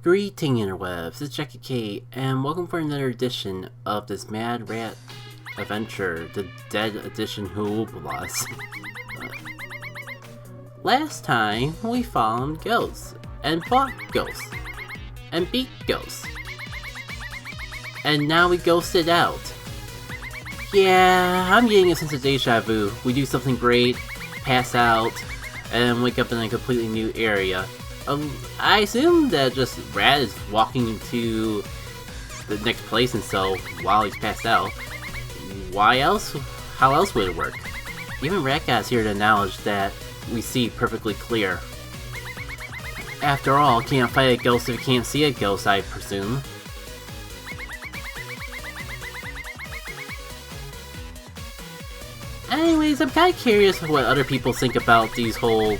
Greeting interwebs, it's Jackie K, and welcome for another edition of this Mad Rat adventure, the Dead Edition Hooblas. Last time, we found ghosts, and fought ghosts, and beat ghosts. And now we ghosted out. Yeah, I'm getting a sense of deja vu. We do something great, pass out, and wake up in a completely new area. I assume that just Rat is walking to the next place, and so while he's passed out, why else? How else would it work? Even Rat Guy's here to acknowledge that we see perfectly clear. After all, can't fight a ghost if you can't see a ghost, I presume. Anyways, I'm kinda curious what other people think about these whole,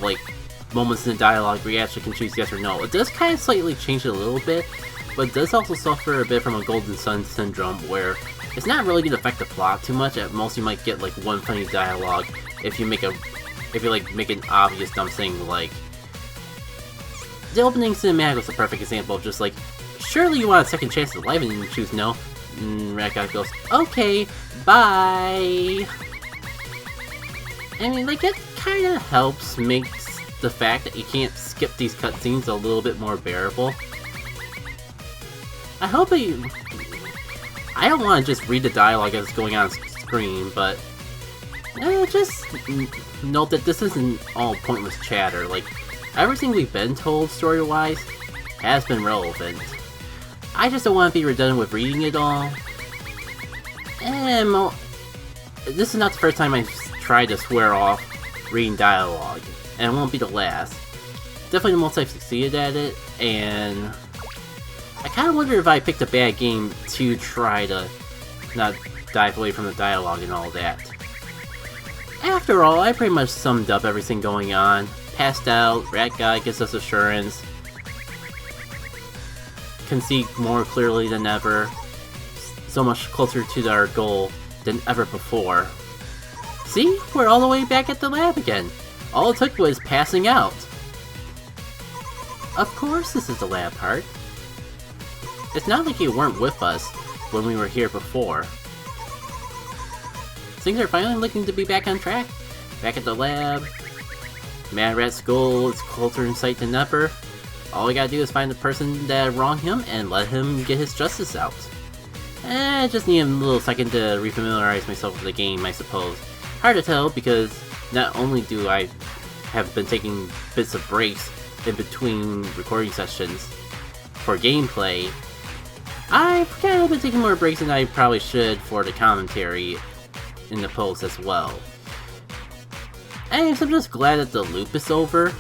moments in the dialogue where you actually can choose yes or no. It does kind of slightly change it a little bit, but it does also suffer a bit from a Golden Sun syndrome where it's not really going to affect the plot too much. At most, you might get one funny dialogue if you make an obvious dumb thing like the opening cinematic was a perfect example of just surely you want a second chance at life and you choose no. Rat Guy goes, okay, bye. I mean, it kind of helps make the fact that you can't skip these cutscenes a little bit more bearable. I don't want to just read the dialogue as it's going on screen, but just note that this isn't all pointless chatter. Everything we've been told story-wise has been relevant. I just don't want to be redundant with reading it all. And this is not the first time I've tried to swear off reading dialogue. And it won't be the last. Definitely the most I've succeeded at it, and I kind of wonder if I picked a bad game to try to not dive away from the dialogue and all that. After all, I pretty much summed up everything going on. Passed out, Rat Guy gives us assurance. Can see more clearly than ever. So much closer to our goal than ever before. See? We're all the way back at the lab again. All it took was passing out. Of course this is the lab part. It's not like you weren't with us when we were here before. Things are finally looking to be back on track. Back at the lab. Mad Rat's goal is closer in sight than ever. All we gotta do is find the person that wronged him and let him get his justice out. I just need a little second to refamiliarize myself with the game, I suppose. Hard to tell because not only do I have been taking bits of breaks in between recording sessions for gameplay, I've kind of been taking more breaks than I probably should for the commentary in the post as well. Anyways, I'm just glad that the loop is over.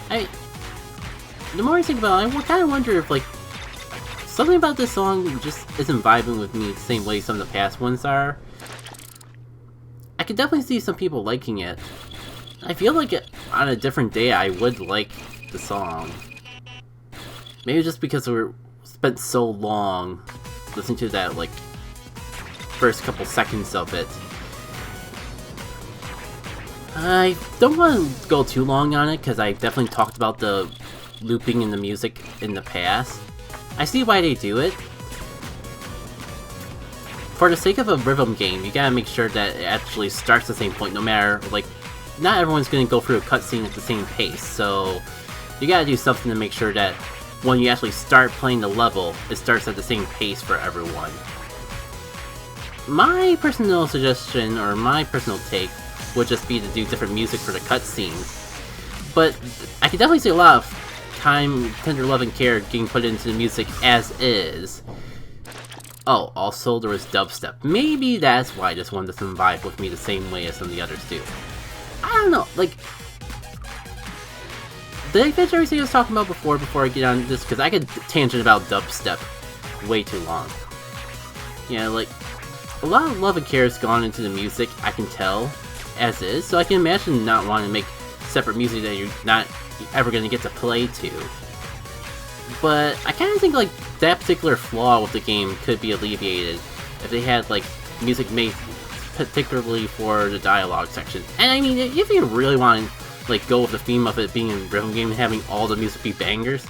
The more I think about it, I kind of wonder if something about this song just isn't vibing with me the same way some of the past ones are. I can definitely see some people liking it. I feel like on a different day I would like the song. Maybe just because we spent so long listening to that first couple seconds of it. I don't want to go too long on it because I definitely talked about the looping in the music in the past. I see why they do it. For the sake of a rhythm game, you gotta make sure that it actually starts the same point, no matter, not everyone's gonna go through a cutscene at the same pace, so you gotta do something to make sure that when you actually start playing the level, it starts at the same pace for everyone. My personal suggestion, or my personal take, would just be to do different music for the cutscenes, but I can definitely see a lot of time, tender love, and care getting put into the music as is. Oh, also there was dubstep. Maybe that's why this one doesn't vibe with me the same way as some of the others do. I don't know, did I finish everything I was talking about before I get on this? Because I could tangent about dubstep way too long. Yeah, a lot of love and care has gone into the music, I can tell, as is, so I can imagine not wanting to make separate music that you're not ever going to get to play to. But I kind of think that particular flaw with the game could be alleviated if they had music made particularly for the dialogue section. And I mean, if you really want to go with the theme of it being a rhythm game and having all the music be bangers,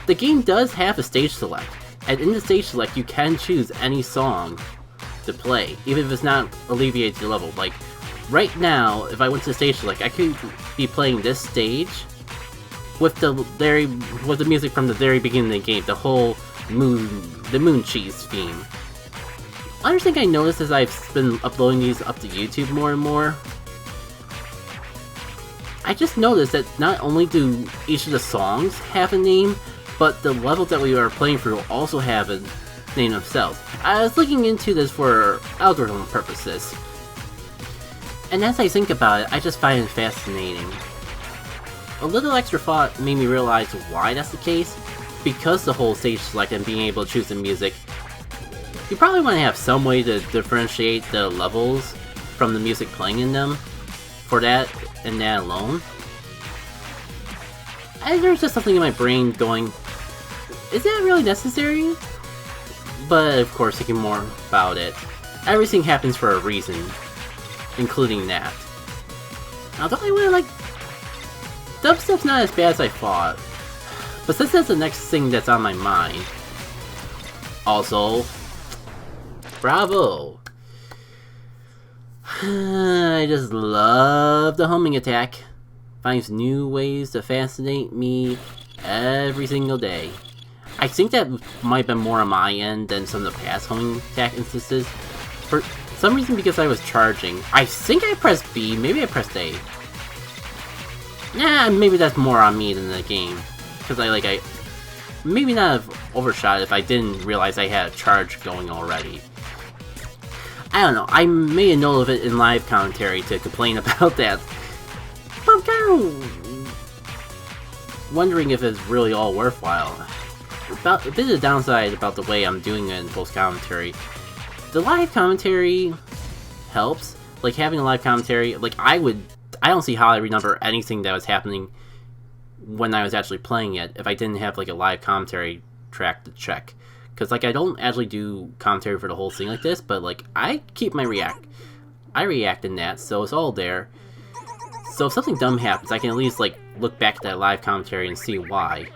the game does have a stage select, and in the stage select you can choose any song to play, even if it's not alleviated to the level. Like, right now, if I went to the stage select, I could be playing this stage with the music from the very beginning of the game, the whole moon cheese theme. Another thing I noticed as I've been uploading these up to YouTube more and more, I just noticed that not only do each of the songs have a name, but the levels that we are playing through also have a name themselves. I was looking into this for algorithm purposes, and as I think about it, I just find it fascinating. A little extra thought made me realize why that's the case. Because the whole stage select and being able to choose the music, you probably want to have some way to differentiate the levels from the music playing in them. For that and that alone. And there's just something in my brain going, is that really necessary? But of course, thinking more about it, everything happens for a reason, including that. Although I really like, dubstep's not as bad as I thought, but since that's the next thing that's on my mind, also, bravo! I just love the humming attack. Finds new ways to fascinate me every single day. I think that might have been more on my end than some of the past humming attack instances. For some reason, because I was charging. I think I pressed B, maybe I pressed A. Nah, maybe that's more on me than the game. Because I maybe not have overshot if I didn't realize I had a charge going already. I don't know, I made a note of it in live commentary to complain about that. But I'm kind of wondering if it's really all worthwhile. A bit of the downside about the way I'm doing it in post commentary. The live commentary helps. Like, having a live commentary, like, I don't see how I remember anything that was happening when I was actually playing it if I didn't have, like, a live commentary track to check. Because, like, I don't actually do commentary for the whole thing like this, but, like, I keep my I react in that, so it's all there. So if something dumb happens, I can at least, like, look back at that live commentary and see why.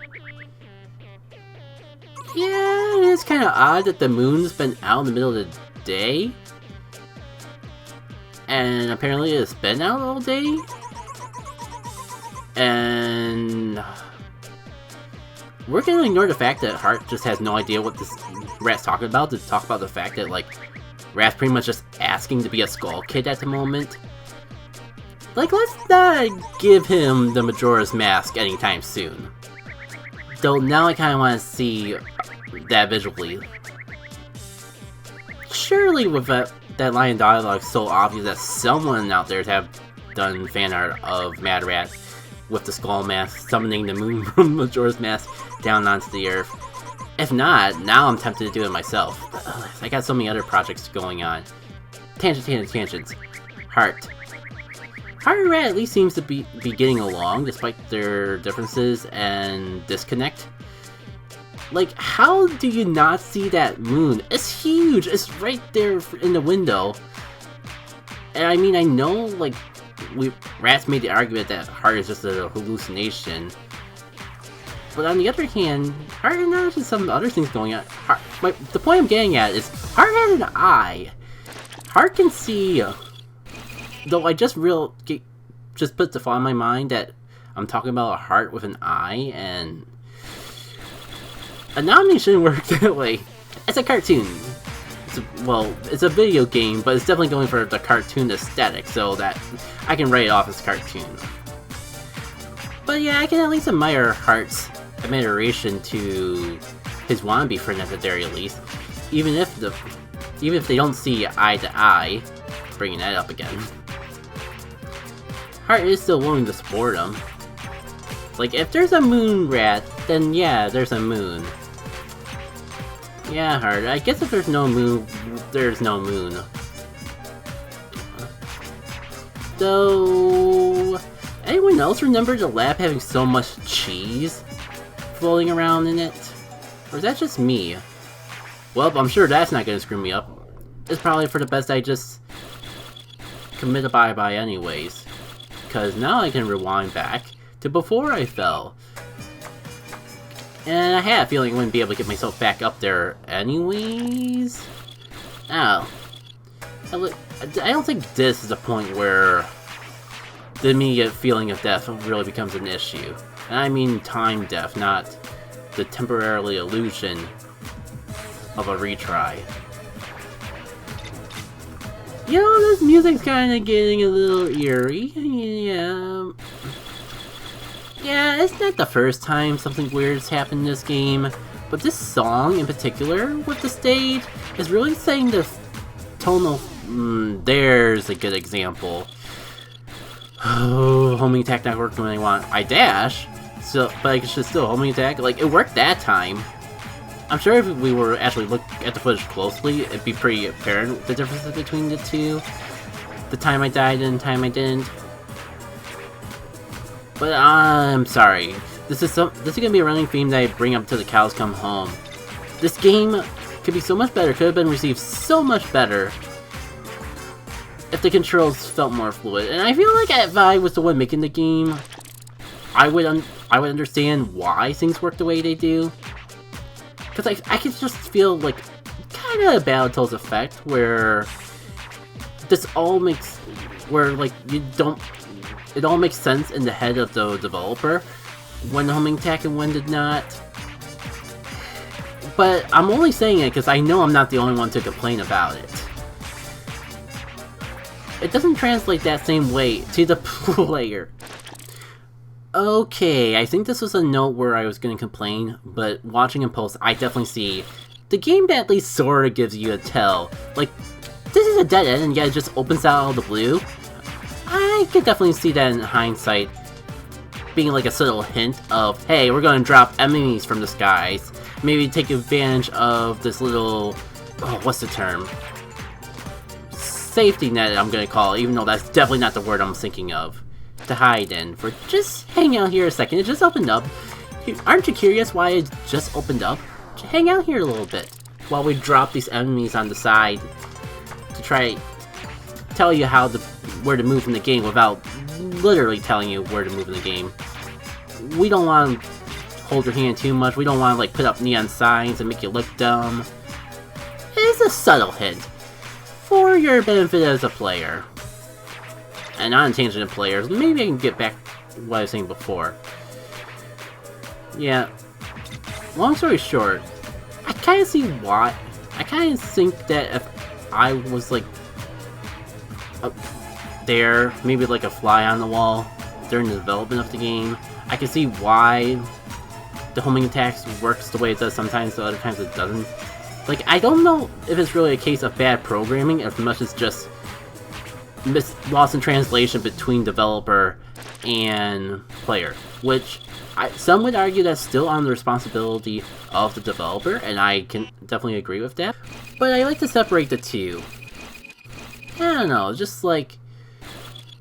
Yeah, it's kind of odd that the moon's been out in the middle of the day. And apparently it's been out all day. And we're gonna ignore the fact that Heart just has no idea what this rat's talking about, to talk about the fact that, like, Rat's pretty much just asking to be a Skull Kid at the moment. Like, let's not give him the Majora's Mask anytime soon. Though now I kinda wanna see that visually. Surely with that line of dialogue so obvious that someone out there have done fan art of Mad Rat with the Skull Mask summoning the moon from Majora's Mask down onto the earth. If not, now I'm tempted to do it myself. I got so many other projects going on. Tangents. Heart and Rat at least seems to be getting along despite their differences and disconnect. Like, how do you not see that moon? It's huge! It's right there in the window. And I mean, I know, like, Rat's made the argument that Heart is just a hallucination. But on the other hand, Heart has some other things going on. The point I'm getting at is, Heart has an eye. Heart can see. Though I just put the thought in my mind that I'm talking about a heart with an eye, and a nominee shouldn't work that way. It's a cartoon. It's a video game, but it's definitely going for the cartoon aesthetic, so that I can write it off as a cartoon. But yeah, I can at least admire Heart's admiration to his wannabe friend at the very least, even if they don't see eye to eye. Bringing that up again. Heart is still willing to support him. Like, if there's a moon rat, then yeah, there's a moon. Yeah, Heart, I guess if there's no moon, there's no moon. Though, anyone else remember the lab having so much cheese floating around in it? Or is that just me? Well, I'm sure that's not gonna screw me up. It's probably for the best I just commit a bye-bye anyways. Because now I can rewind back to before I fell. And I had a feeling I wouldn't be able to get myself back up there anyways. Oh. I don't think this is a point where the immediate feeling of death really becomes an issue. And I mean time death, not the temporarily illusion of a retry. You know, this music's kinda getting a little eerie. Yeah. Yeah, it's not the first time something weird's happened in this game, but this song in particular, with the stage, is really setting the tonal... there's a good example. Oh, homing attack not working when I want. I dash, so, but I should still homing attack. Like, it worked that time. I'm sure if we were actually look at the footage closely, it'd be pretty apparent the differences between the two. The time I died and the time I didn't. But I'm sorry. This is gonna be a running theme that I bring up till the cows come home. This game could be so much better, could have been received so much better if the controls felt more fluid. And I feel like if I was the one making the game, I would understand why things work the way they do. Because I could just feel like kind of a Battletoads effect where this all makes, where like it all makes sense in the head of the developer when homing attack and when did not. But I'm only saying it because I know I'm not the only one to complain about it. It doesn't translate that same way to the player. Okay, I think this was a note where I was going to complain, but watching in post, I definitely see the game at least sort of gives you a tell. Like, this is a dead end and yet it just opens out of the blue. I could definitely see that in hindsight being like a subtle hint of, hey, we're going to drop enemies from the skies. Maybe take advantage of this little, oh, what's the term? Safety net, I'm going to call it, even though that's definitely not the word I'm thinking of. To hide in, for just hang out here a second. It just opened up. Aren't you curious why it just opened up? Just hang out here a little bit while we drop these enemies on the side to try tell you where to move in the game without literally telling you where to move in the game. We don't want to hold your hand too much. We don't want to like put up neon signs and make you look dumb. It's a subtle hint for your benefit as a player. And on tangent of players, maybe I can get back to what I was saying before. Yeah. Long story short, I kind of see why. I kind of think that if I was like up there, maybe like a fly on the wall during the development of the game, I can see why the homing attacks works the way it does sometimes, so other times it doesn't. Like, I don't know if it's really a case of bad programming as much as just lost in translation between developer and player, which some would argue that's still on the responsibility of the developer, and I can definitely agree with that. But I like to separate the two. I don't know, just like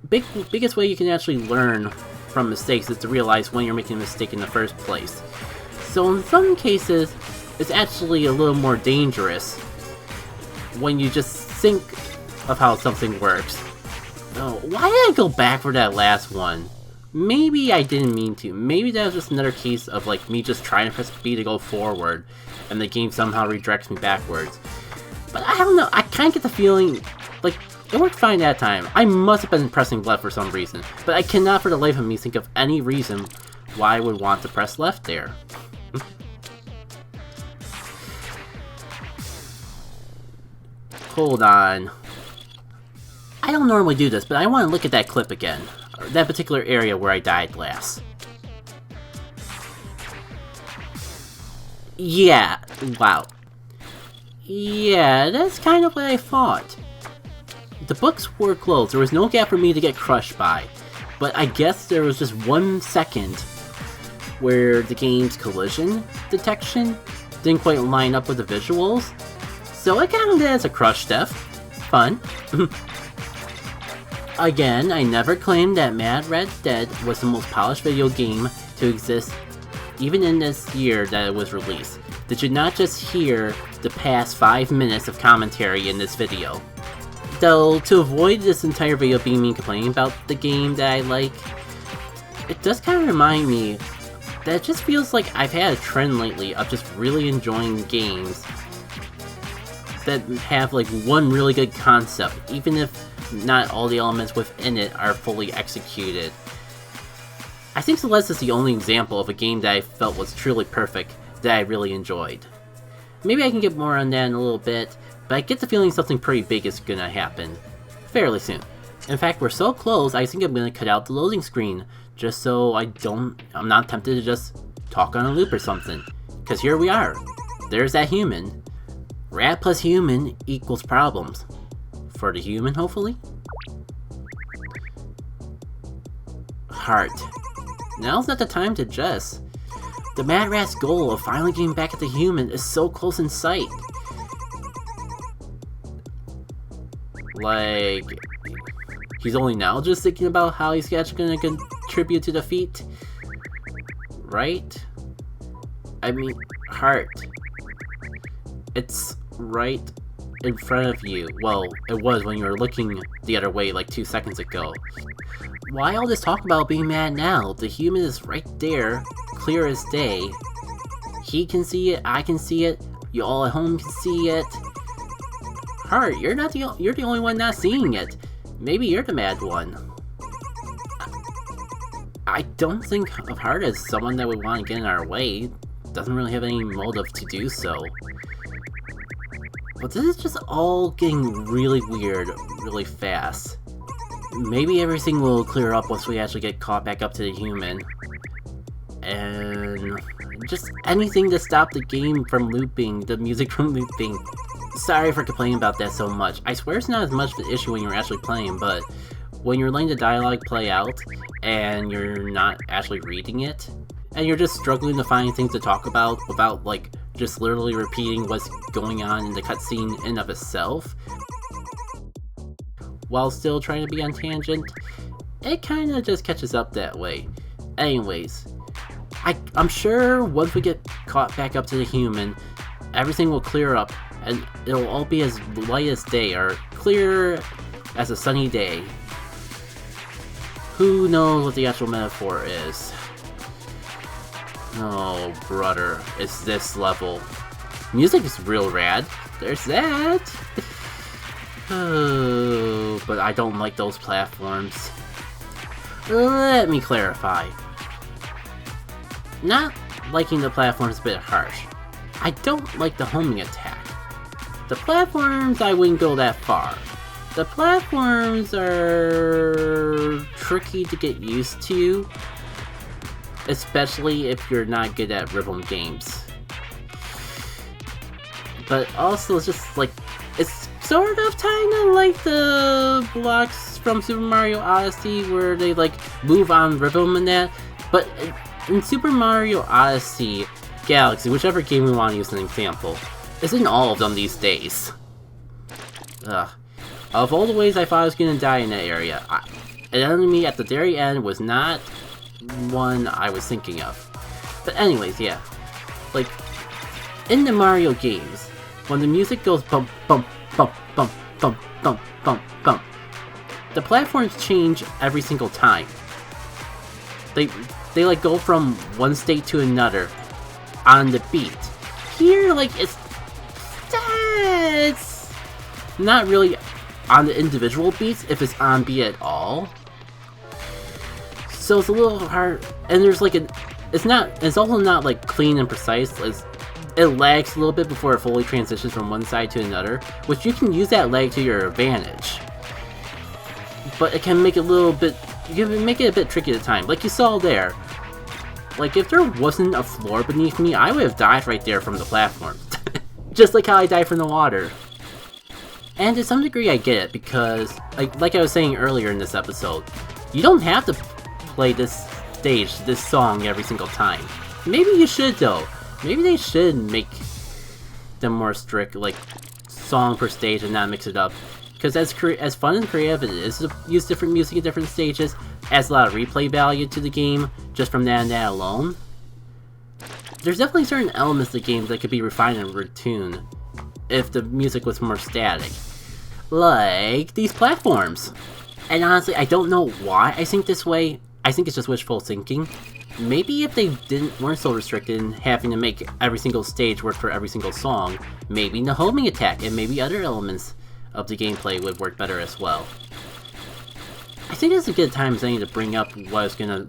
biggest way you can actually learn from mistakes is to realize when you're making a mistake in the first place. So in some cases, it's actually a little more dangerous when you just think of how something works. Oh, why did I go back for that last one? Maybe I didn't mean to. Maybe that was just another case of like me just trying to press B to go forward, and the game somehow redirects me backwards. But I don't know, I kind of get the feeling, like, it worked fine that time. I must have been pressing left for some reason, but I cannot for the life of me think of any reason why I would want to press left there. Hold on. I don't normally do this, but I want to look at that clip again. That particular area where I died last. Yeah, wow. Yeah, that's kind of what I thought. The books were closed, there was no gap for me to get crushed by. But I guess there was just 1 second where the game's collision detection didn't quite line up with the visuals. So I counted it as a crush death. Fun. Again, I never claimed that Mad Red Dead was the most polished video game to exist even in this year that it was released. Did you not just hear the past 5 minutes of commentary in this video? Though, to avoid this entire video being me complaining about the game that I like, it does kind of remind me that just feels like I've had a trend lately of just really enjoying games that have like one really good concept, even if not all the elements within it are fully executed. I think Celeste is the only example of a game that I felt was truly perfect that I really enjoyed. Maybe I can get more on that in a little bit, but I get the feeling something pretty big is gonna happen fairly soon. In fact, we're so close, I think I'm gonna cut out the loading screen, just so I'm not tempted to just talk on a loop or something. Cause here we are. There's that human. Rat plus human equals problems. For the human, hopefully? Heart. Now's not the time to jest. The Mad Rat's goal of finally getting back at the human is so close in sight. Like, he's only now just thinking about how he's actually gonna contribute to the feat? Right? I mean, heart. It's right in front of you. Well, it was when you were looking the other way like 2 seconds ago. Why all this talk about being mad now? The human is right there, clear as day. He can see it, I can see it, you all at home can see it. Heart, you're the only one not seeing it. Maybe you're the mad one. I don't think of Heart as someone that would want to get in our way. Doesn't really have any motive to do so. But this is just all getting really weird, really fast. Maybe everything will clear up once we actually get caught back up to the human. And just anything to stop the game from looping, the music from looping. Sorry for complaining about that so much. I swear it's not as much of an issue when you're actually playing, but when you're letting the dialogue play out and you're not actually reading it, and you're just struggling to find things to talk about without like just literally repeating what's going on in the cutscene in and of itself, while still trying to be on tangent, it kinda just catches up that way. Anyways, I'm sure once we get caught back up to the human, everything will clear up, and it'll all be as light as day, or clear as a sunny day. Who knows what the actual metaphor is? Oh, brother, it's this level. Music is real rad. There's that! Oh, but I don't like those platforms. Let me clarify. Not liking the platforms is a bit harsh. I don't like the homing attack. The platforms, I wouldn't go that far. The platforms are tricky to get used to, especially if you're not good at rhythm games. But also, it's just like, it's sort of kinda like the blocks from Super Mario Odyssey where they like move on rhythm and that, but in Super Mario Odyssey Galaxy, whichever game we want to use as an example, it's in all of them these days. Ugh. Of all the ways I thought I was gonna die in that area, an enemy at the very end was not one I was thinking of. But anyways, yeah. Like, in the Mario games, when the music goes bump, bump, bump, bump, bump, bump, bump, bump, the platforms change every single time. They like go from one state to another on the beat. Here, like, it's not really on the individual beats if it's on beat at all. So it's a little hard, and there's like it's also not like clean and precise. It lags a little bit before it fully transitions from one side to another, which you can use that lag to your advantage. But it can make it a bit tricky at the time. Like you saw there. Like, if there wasn't a floor beneath me, I would have died right there from the platform. Just like how I died from the water. And to some degree I get it, because, like I was saying earlier in this episode, you don't have to play this stage, this song every single time. Maybe you should though. Maybe they should make them more strict, like, song per stage and not mix it up. Because as fun and creative it is to use different music at different stages, adds a lot of replay value to the game, just from that and that alone. There's definitely certain elements of the game that could be refined and retuned if the music was more static. Like these platforms. And honestly, I don't know why I think this way. I think it's just wishful thinking. maybe if they weren't so restricted in having to make every single stage work for every single song, maybe the homing attack and maybe other elements of the gameplay would work better as well. I think it's a good time as any to bring up what I was gonna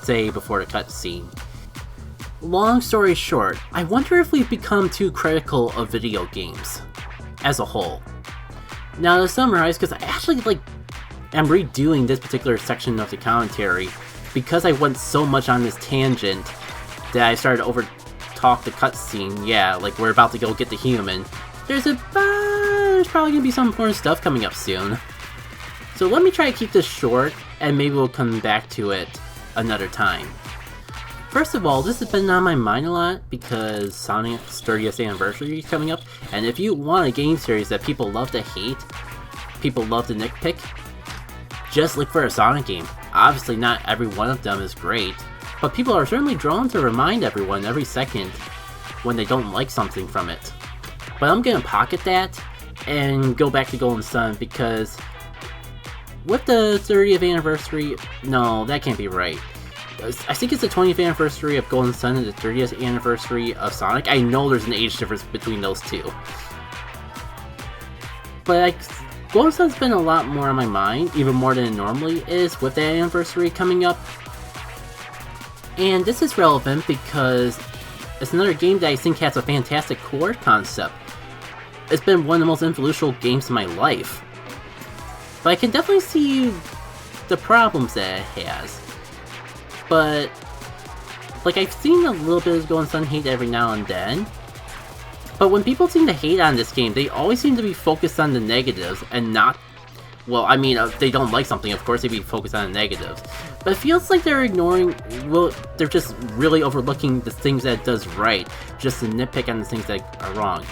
say before the cutscene. Long story short, I wonder if we've become too critical of video games as a whole. Now to summarize, because I actually am redoing this particular section of the commentary because I went so much on this tangent that I started to over-talk the cutscene. Yeah, like we're about to go get the human. There's probably gonna be some important stuff coming up soon. So let me try to keep this short, and maybe we'll come back to it another time. First of all, this has been on my mind a lot because Sonic's 30th anniversary is coming up, and if you want a game series that people love to hate, people love to nitpick, just look for a Sonic game. Obviously not every one of them is great, but people are certainly drawn to remind everyone every second when they don't like something from it. But I'm gonna pocket that and go back to Golden Sun because with the 30th anniversary, no, that can't be right. I think it's the 20th anniversary of Golden Sun and the 30th anniversary of Sonic. I know there's an age difference between those two. But Golden Sun's been a lot more on my mind, even more than it normally is, with that anniversary coming up. And this is relevant because it's another game that I think has a fantastic core concept. It's been one of the most influential games in my life. But I can definitely see the problems that it has. But, I've seen a little bit of Golden Sun hate every now and then. But when people seem to hate on this game, they always seem to be focused on the negatives and not... Well, I mean, if they don't like something, of course they'd be focused on the negatives. But it feels like they're ignoring... Well, they're just really overlooking the things that it does right, just to nitpick on the things that are wrong.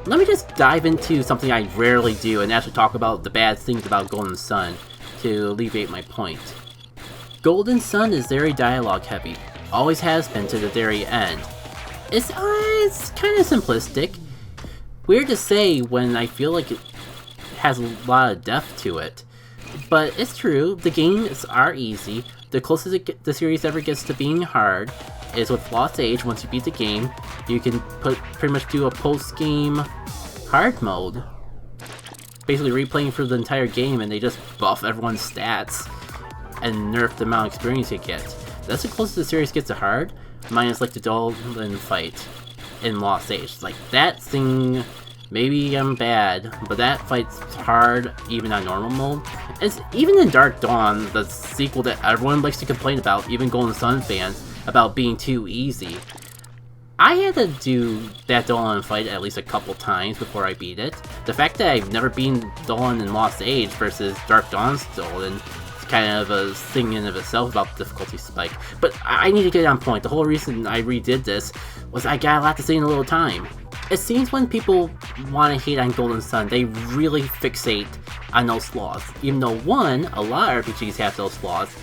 Let me just dive into something I rarely do and actually talk about the bad things about Golden Sun to alleviate my point. Golden Sun is very dialogue heavy, always has been to the very end. It's kind of simplistic. Weird to say when I feel like it has a lot of depth to it. But it's true, the games are easy. The closest the series ever gets to being hard is with Lost Age. Once you beat the game, you can pretty much do a post-game hard mode. Basically replaying for the entire game and they just buff everyone's stats and nerf the amount of experience you get. That's the closest the series gets to hard, minus the Dolphin fight in Lost Age. That thing, maybe I'm bad, but that fight's hard even on normal mode. Even in Dark Dawn, the sequel that everyone likes to complain about, even Golden Sun fans, about being too easy. I had to do that Dolan fight at least a couple times before I beat it. The fact that I've never beaten Dolan in Lost Age versus Dark Dawn's Dolan is kind of a thing in of itself about the difficulty spike. But I need to get on point. The whole reason I redid this was I got a lot to say in a little time. It seems when people want to hate on Golden Sun, they really fixate on those flaws. Even though one, a lot of RPGs have those flaws,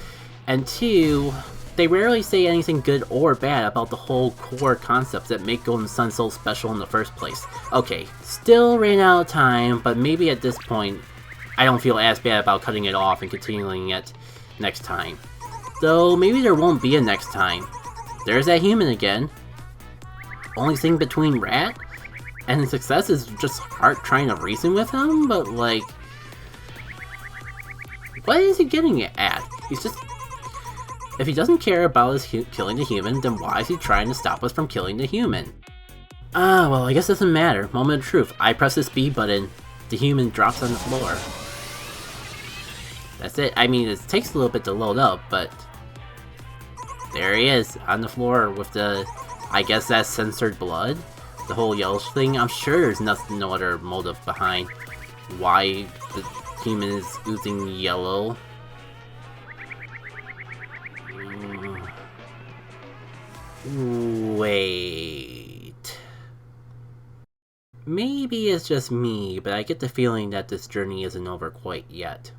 and two, they rarely say anything good or bad about the whole core concepts that make Golden Sun so special in the first place. Okay, still ran out of time, but maybe at this point, I don't feel as bad about cutting it off and continuing it next time. Though maybe there won't be a next time. There's that human again. Only thing between Rat and his success is just Heart trying to reason with him, but what is he getting at? He's just... If he doesn't care about us killing the human, then why is he trying to stop us from killing the human? Well, I guess it doesn't matter. Moment of truth. I press this B button, the human drops on the floor. That's it. I mean, it takes a little bit to load up, but... There he is, on the floor with the... I guess that's censored blood? The whole yellow thing? I'm sure there's no other motive behind why the human is oozing yellow. Wait... Maybe it's just me, but I get the feeling that this journey isn't over quite yet.